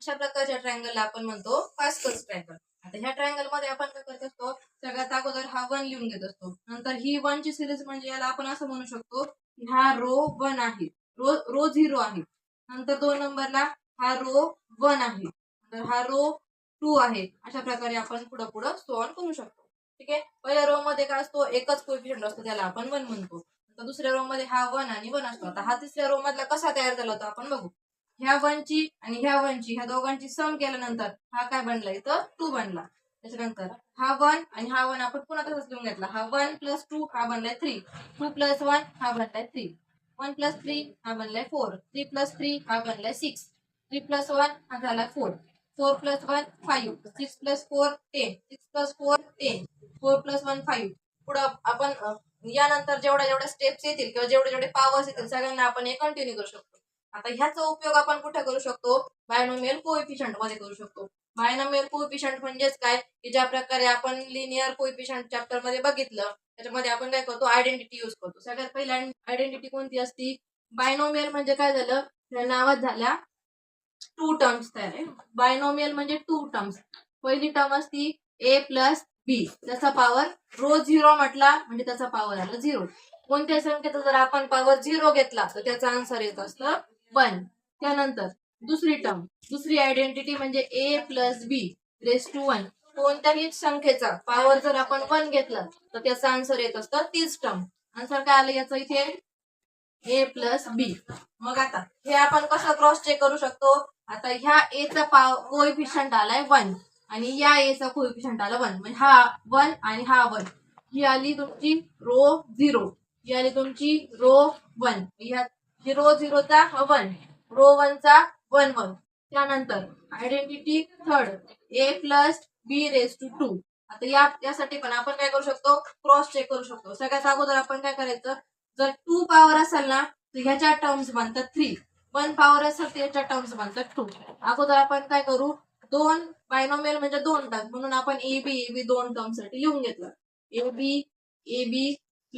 अशा प्रकारच्या ट्रायंगलला आपण म्हणतो पास्कल्स ट्रायंगल. आता ह्या ट्रायंगल मध्ये आपण काय करत असतो, सगळ्यात अगोदर हा 1 लिहून घेत असतो. नंतर ही 1 ची सिरीज म्हणजे याला आपण असं म्हणू शकतो की हा रो 1 आहे, रो 0 आहे. नंतर 2 नंबरला हा रो 1 आहे, नंतर हा रो 2 आहे. अशा प्रकारे आपण पुढे पुढे सो ऑन करू शकतो. ठीक आहे. पहिल्या रो मध्ये काय असतो, एकच कोएफिशियंट असतो, त्याला आपण 1 म्हणतो. तर दुसऱ्या रो मध्ये हा 1 आणि 1 असतो. आता हा तिसऱ्या रो मधला कसा तयार झाला होता आपण बघू. ह्या 1 ची आणि ह्या 1 ची ह्या दोघांची सम केल्यानंतर हा काय बनला, इथं 2 बनला. त्याच्यानंतर हा 1 आणि हा 1 आपण पुन्हा तसंच लिहून घेतला. हा 1 + 2 हा बनलाय 3, 2 + 1 हा बनलाय 3, 1 + 3 हा बनलाय 4, 3 + 3 हा बनलाय 6, 3 + 1 हा झाला 4, 4 + 1 5, 6 + 4 10, 6 + 4 10, 4 + 1 5. पुढे आपण यानंतर जेवढ्या जेवढ्या स्टेप्स येतील किंवा जेवढे जेवढे पॉवर्स येतील सगळ्यांना आपण हे कंटिन्यू करू शकतो. आता ह्याचा उपयोग आपण कुठे करू शकतो, बायनोमियल कोएफिशियंट मध्ये करू शकतो. बायनोमियल कोएफिशियंट म्हणजेच काय, की ज्या प्रकारे आपण लिनियर कोएफिशियंट चॅप्टर मध्ये बघितलं, त्याच्यामध्ये आपण काय करतो, आयडेंटिटी यूज करतो. सगळ्यात पहिली आयडेंटिटी कोणती असती, बायनोमियल म्हणजे काय झालं, त्या नावात झाल्या 2 टर्म्स तयार आहे. बायनोमियल म्हणजे 2 टर्म्स. पहिली टर्म असती a + b, त्याचा पॉवर रो 0 म्हटला म्हणजे त्याचा पॉवर आला 0. कोणत्या संख्येचा जर आपण पॉवर 0 घेतला तर त्याचा आन्सर येत असतं 1. त्यानंतर दुसरी टर्म, दुसरी आयडेंटिटी म्हणजे a + b ⁻⁴ 1. कोणत्याही संख्येचा पॉवर जर आपण 1 घेतला तर त्याचा आन्सर येत असतं तीच टर्म. आन्सर काय आलं याचं इथे, a + b. मग आता हे आपण कसं क्रॉस चेक करू शकतो, आता ह्या a चा कोएफिशियंट आलाय 1 आणि या a चा कोएफिशियंट आला 1, म्हणजे हा 1 आणि हा 1. ही आली तुमची रो 0, ही आली तुमची रो 1, ही रो 0 चा 1, रो 1 चा 1 1. त्यानंतर आयडेंटिटी थर्ड, a + b⁻². आता यासाठी पण आपण काय करू शकतो, क्रॉस चेक करू शकतो. सगळ्यात अगोदर आपण काय करायचं, जर 2 पॉवर असेल ना तर ह्याच्या टर्म्स बनतात 3, 1 पॉवर असेल तर ह्याच्या टर्म्स बनतात 2. अगोदर आपण काय करू, 2 बायनोमियल म्हणजे 2 टर्म, म्हणून आपण ab 2 टर्म साठी लिहून घेतलं. ab +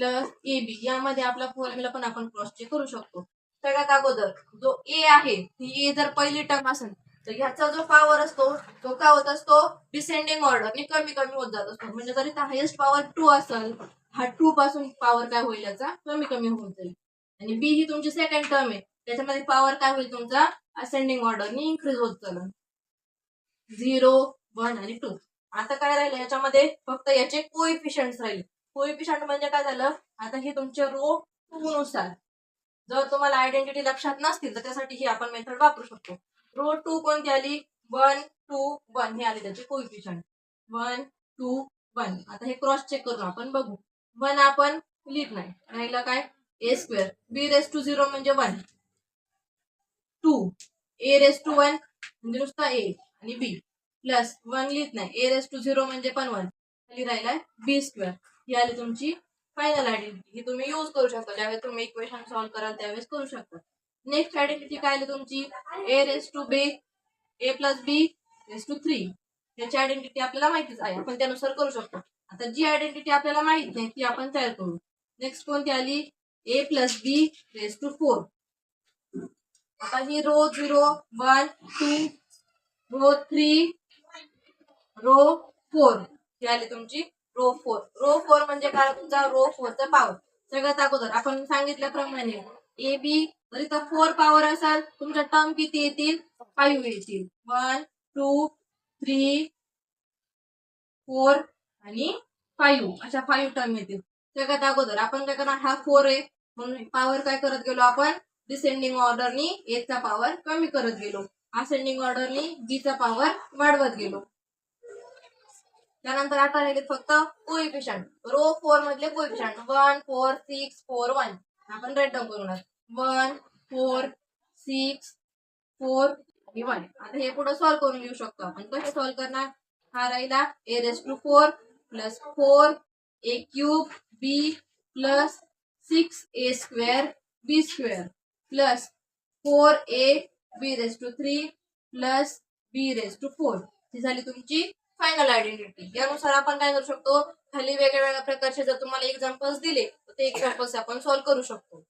ab यामध्ये आपला फॉर्म्युला पण आपण क्रॉस चेक करू शकतो. सगळ्यात अगोदर जो a आहे, ही a जर पहिली टर्म असेल तर ह्याचा जो पॉवर असतो तो काय होत असतो, डिसेंडिंग ऑर्डरने कमी कमी होत जात असतो. म्हणजे जर इथं हायेस्ट पॉवर 2 असेल, हा 2 पासून पॉवर काय होईल याचा कमी कमी होत जाईल. आणि बी ही तुमची सेकंड टर्म आहे, त्याच्यामध्ये पॉवर काय होईल तुमचा असेंडिंग ऑर्डरने इन्क्रीज होत चालेल, 0 1 आणि 2. आता काय राहिलं याच्यामध्ये, फक्त याचे कोएफिशियंट्स राहिले. कोएफिशियंट म्हणजे काय झालं, आता हे तुमचे रो 2 नुसार जर तुम्हाला आयडेंटिटी लक्षात नसतील तर त्यासाठी ही आपण मेथड वापरू शकतो. रो 2 कोणती आली, 1 2 1 हे आले त्याचे कोएफिशियंट, 1 2 1. आता हे क्रॉस चेक करून आपण बघू. 1 आपण लिहित नाही, राहिलं काय a², b⁻0 म्हणजे 1, 2 a⁻1 म्हणजे नुसता a आणि b प्लस 1 लिहित नाही, a⁻0 म्हणजे पण 1, खाली राहिलाय b². ही आली तुमची फायनल आयडेंटिटी. ही तुम्ही यूज करू शकता ज्यावेळेस तुम्ही इक्वेशन सॉल्व्ह कराल त्यावेळेस करू शकता. नेक्स्ट आयडेंटिटी काय आली तुमची, a + b⁻3. याची आयडेंटिटी आपल्याला माहितीच आहे, आपण त्यानुसार करू शकतो. आता जी आयडेंटिटी आपल्याला माहित नाही ती आपण तयार करू. नेक्स्ट कोणती आली, a + b⁻4. आता ही रो 0 1 2 रो 3 रो 4 ही आली तुमची रो 4. रो 4 म्हणजे काय, तुमचा रो 4 चा पॉवर. सगळ्यात अगोदर आपण सांगितल्याप्रमाणे ए बी जर इथं 4 पॉवर असेल, तुमच्या टर्म किती येतील, 5 येतील. 1 2 3 4 आणि 5 अशा 5 टर्म येतील. सगळ्यात अगोदर आपण काय करणार, हा 4 आहे म्हणून पॉवर काय करत गेलो आपण, डिसेंडिंग ऑर्डरनी ए चा पॉवर कमी करत गेलो, असेंडिंग ऑर्डरनी बी चा पॉवर वाढवत गेलो. त्यानंतर आता राहिले फक्त कोएफिशियंट. रो 4 मधले कोएफिशियंट 1 4 6 4 1 आपण राईट डाऊन करूया. 1 4 6 4 आणि 1. आता हे पुढे सॉल्व्ह करून घेऊ शकतो आपण. कसे सॉल्व्ह करणार, हा राहिला a⁻4 + 4a³ b + 6a² b² + 4ab⁻3 + b⁻4. ही झाली तुमची फायनल आयडेंटिटी. यानुसार आपण काय करू शकतो, खाली वेगळ्या वेगळ्या प्रकारचे जर तुम्हाला एक्झाम्पल्स दिले तर ते एक्झाम्पल्स आपण सॉल्व्ह करू शकतो.